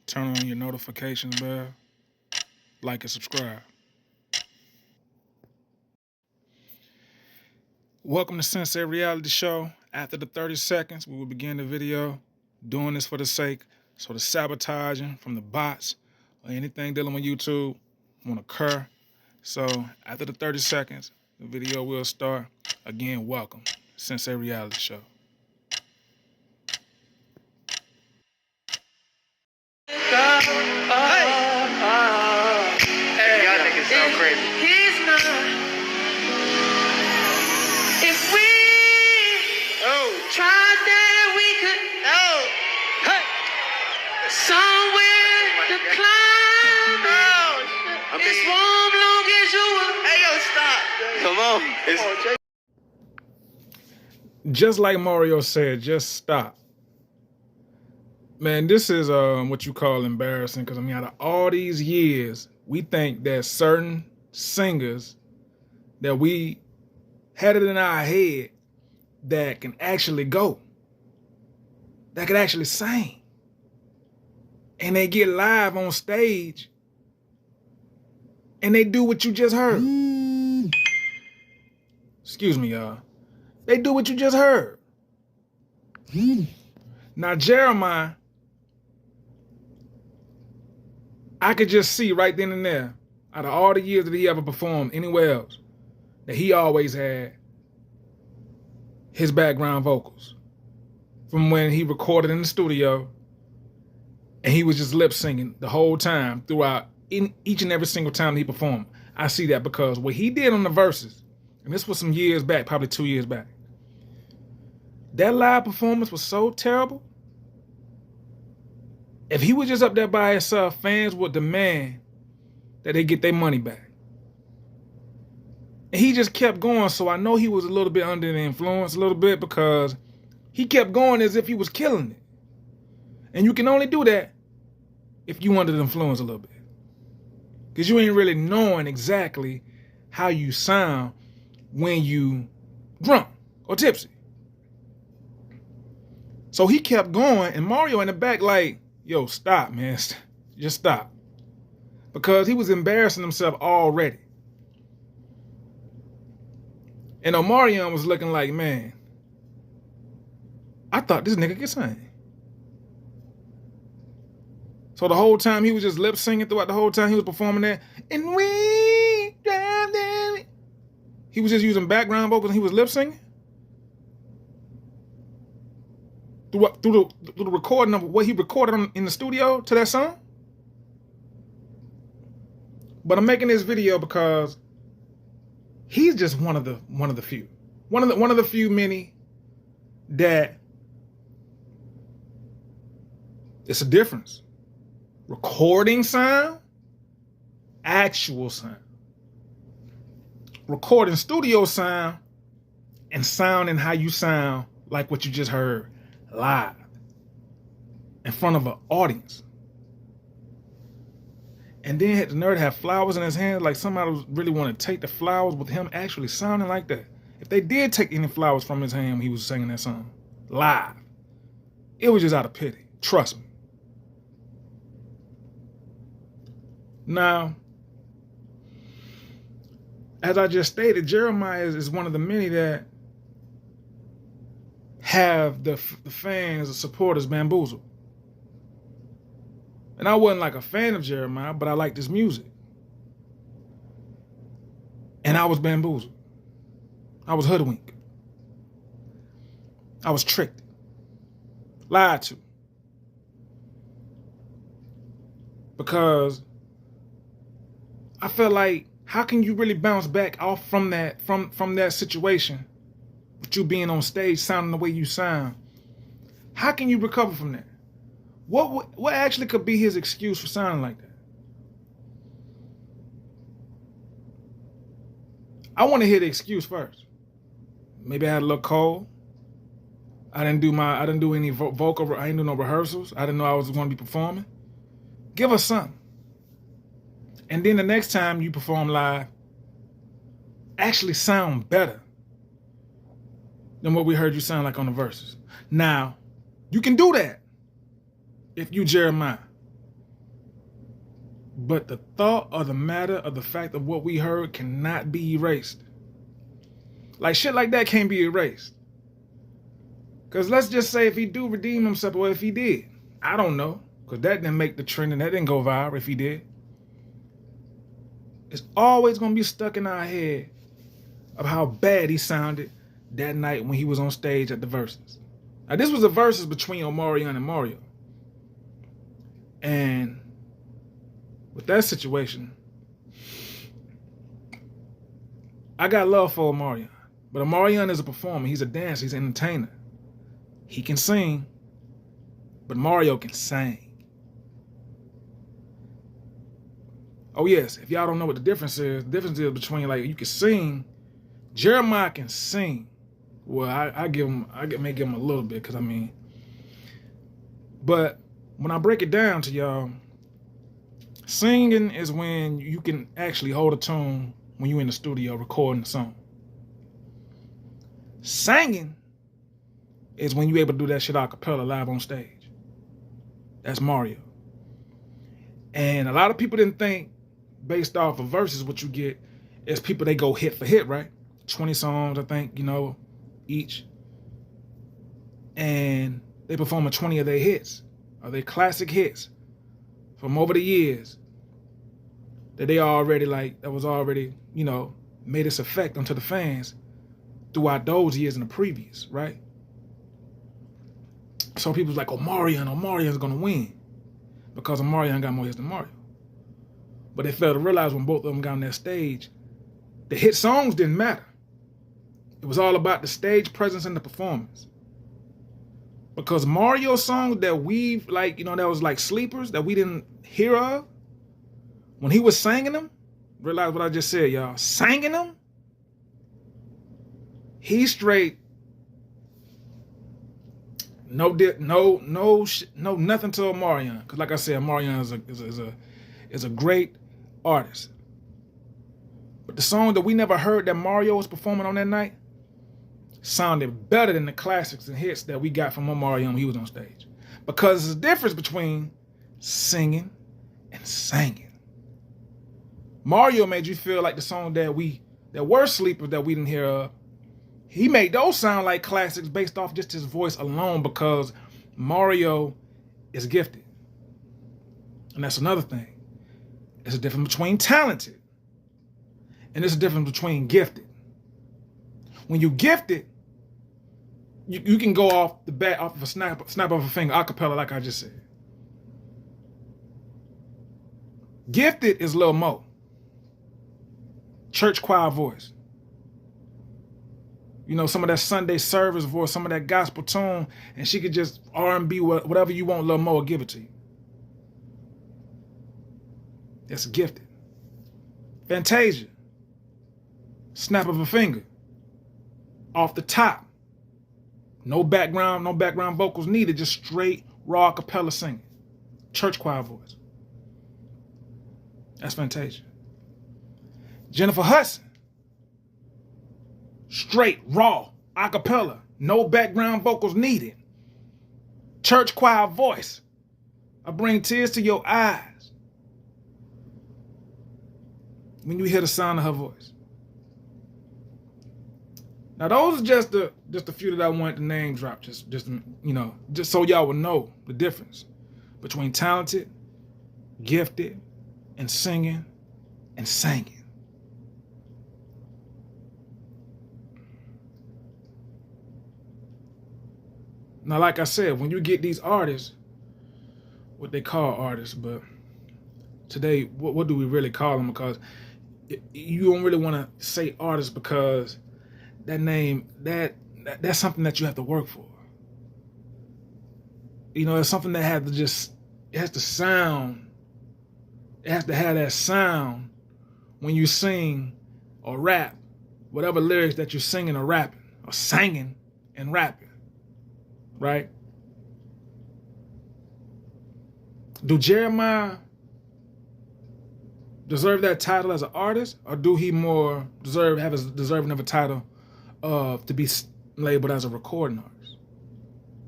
Turn on your notifications bell, like and subscribe. Welcome to Sensei Reality Show. After the 30 seconds, we will begin the video. Doing this for the sake so the sabotaging from the bots or anything dealing with YouTube won't occur. So after the 30 seconds, the video will start. Again, welcome. Sensei Reality Show. Hey, y'all niggas so crazy. He's not. If we tried that, we could. Hey. Somewhere to climb. I It's mean, warm long as you will. hey, yo, stop. Come on. Just like Mario said, just stop. Man, this is what you call embarrassing, because I mean, out of all these years, we think that certain singers that we had it in our head that can actually go, that can actually sing, and they get live on stage and they do what you just heard. Excuse me, y'all. They do what you just heard. Now, Jeremiah, I could just see right then and there, out of all the years that he ever performed anywhere else, that he always had his background vocals. From when he recorded in the studio, and he was just lip singing the whole time throughout, in each and every single time he performed. I see that because what he did on the verses, and this was some years back, probably 2 years back, that live performance was so terrible. If he was just up there by himself, fans would demand that they get their money back. And he just kept going, so I know he was a little bit under the influence, a little bit, because he kept going as if he was killing it. And you can only do that if you under the influence a little bit. Because you ain't really knowing exactly how you sound when you drunk or tipsy. So he kept going, and Mario in the back like, yo, stop, man. Just stop. Because he was embarrassing himself already. And Omarion was looking like, man, I thought this nigga could sing. So the whole time he was just lip singing throughout the whole time he was performing that. And we drive down. He was just using background vocals and he was lip singing. Through the recording of what he recorded in the studio to that song. But I'm making this video because he's just one of the few. One of the few many that it's a difference. Recording sound, actual sound. Recording studio sound, and sounding how you sound like what you just heard live in front of an audience. And then had the nerd have flowers in his hands, like somebody really want to take the flowers with him actually sounding like that. If they did take any flowers from his hand when he was singing that song live, it was just out of pity. Trust me. Now, as I just stated, Jeremiah is one of the many that have the fans, the supporters bamboozled. And I wasn't like a fan of Jeremiah, but I liked his music. And I was bamboozled. I was hoodwinked. I was tricked. Lied to. Because I felt like, how can you really bounce back off from that situation with you being on stage sounding the way you sound? How can you recover from that? What actually could be his excuse for sounding like that? I want to hear the excuse first. Maybe I had a little cold. I didn't do any vocal. I didn't do no rehearsals. I didn't know I was going to be performing. Give us something. And then the next time you perform live, actually sound better than what we heard you sound like on the verses. Now, you can do that if you Jeremiah. But the thought or the matter of the fact of what we heard cannot be erased. Like shit like that can't be erased. Because let's just say if he do redeem himself, or if he did. I don't know. Because that didn't make the trend and that didn't go viral if he did. It's always going to be stuck in our head of how bad he sounded that night when he was on stage at the Versus. Now this was a Versus between Omarion and Mario. And with that situation, I got love for Omarion. But Omarion is a performer. He's a dancer. He's an entertainer. He can sing, but Mario can sing. Oh yes, if y'all don't know what the difference is between like you can sing, Jeremiah can sing. Well, I may give him a little bit, because I mean, but when I break it down to y'all, singing is when you can actually hold a tune when you're in the studio recording the song. Singing is when you're able to do that shit a cappella live on stage. That's Mario. And a lot of people didn't think, based off of Versus, what you get is people, they go hit for hit, right? 20 songs, I think, each. And they perform 20 of their hits, or their classic hits from over the years that they already that was already, made its effect onto the fans throughout those years in the previous, right? So people's like, Omarion's gonna win because Omarion got more hits than Mario. But they failed to realize when both of them got on that stage, the hit songs didn't matter. It was all about the stage presence and the performance. Because Mario's songs that we've that was like sleepers that we didn't hear of, when he was singing them, realize what I just said, y'all, singing them, he straight no nothing to Omarion. Because like I said, Omarion is a great artist. But the song that we never heard that Mario was performing on that night sounded better than the classics and hits that we got from Omarion when he was on stage. Because there's a difference between singing and singing. Mario made you feel like the song that were sleepers that we didn't hear of. He made those sound like classics based off just his voice alone, because Mario is gifted. And that's another thing. There's a difference between talented and there's a difference between gifted. When you gifted, you can go off the bat, off of a snap of a finger, a cappella, like I just said. Gifted is Lil Mo. Church choir voice. Some of that Sunday service voice, some of that gospel tone, and she could just R&B, whatever you want, Lil Mo will give it to you. That's gifted. Fantasia. Snap of a finger. Off the top. No background vocals needed, just straight raw cappella singing. Church choir voice. That's Fantasia. Jennifer Hudson. Straight, raw, a cappella, no background vocals needed. Church choir voice. I bring tears to your eyes when you hear the sound of her voice. Now those are just a few that I wanted to name drop, just so y'all would know the difference between talented, gifted, and singing and singing. Now, like I said, when you get these artists, what they call artists, but today, what do we really call them? Because you don't really want to say artists, because that name, that's something that you have to work for. It's something that it has to sound. It has to have that sound when you sing or rap, whatever lyrics that you're singing or rapping, or singing and rapping. Right? Do Jeremiah deserve that title as an artist, or do he more deserving of a title of to be labeled as a recording artist?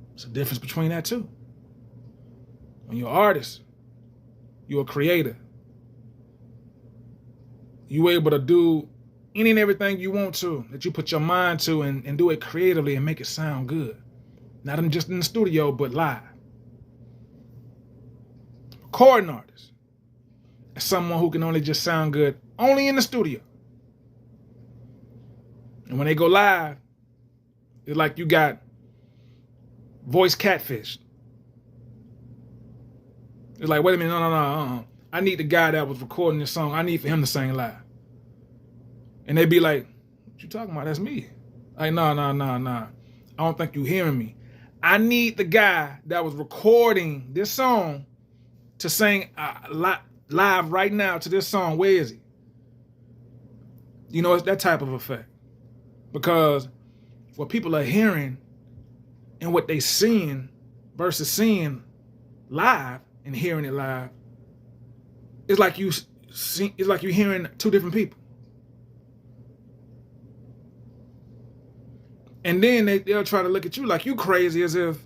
There's a difference between that too. When you're an artist, you're a creator. you able to do any and everything you want to, that you put your mind to, and do it creatively and make it sound good. Not just in the studio, but live. Recording artist is someone who can only just sound good only in the studio. And when they go live, it's like you got voice catfish. It's like, wait a minute, no. I need the guy that was recording this song. I need for him to sing live. And they'd be like, what you talking about? That's me. Like, no. I don't think you hearing me. I need the guy that was recording this song to sing live right now to this song. Where is he? You know, it's that type of effect. Because what people are hearing and what they seeing versus seeing live and hearing it live, it's like you're hearing two different people. And then they'll try to look at you like you crazy, as if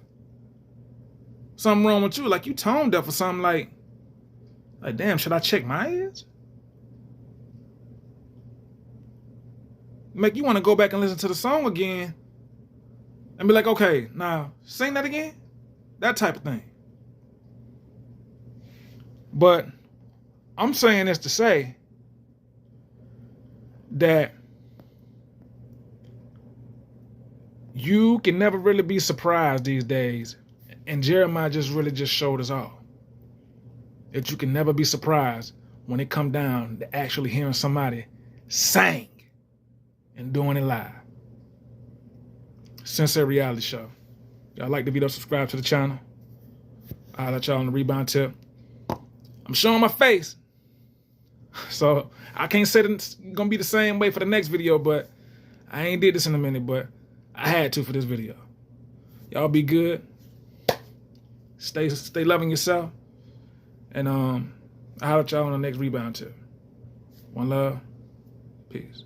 something wrong with you, like you tone deaf or something. Like damn, should I check my ears? Make you want to go back and listen to the song again and be like, okay, now sing that again. That type of thing. But I'm saying this to say that you can never really be surprised these days. And Jeremiah just showed us all that you can never be surprised when it come down to actually hearing somebody sing and doing it live. Sensei Reality Show. Y'all like the video, subscribe to the channel. I'll let y'all on the rebound tip. I'm showing my face, so I can't say it's gonna be the same way for the next video, but I ain't did this in a minute, but I had to for this video. Y'all be good. Stay loving yourself. And I'll let y'all on the next rebound tip. One love. Peace.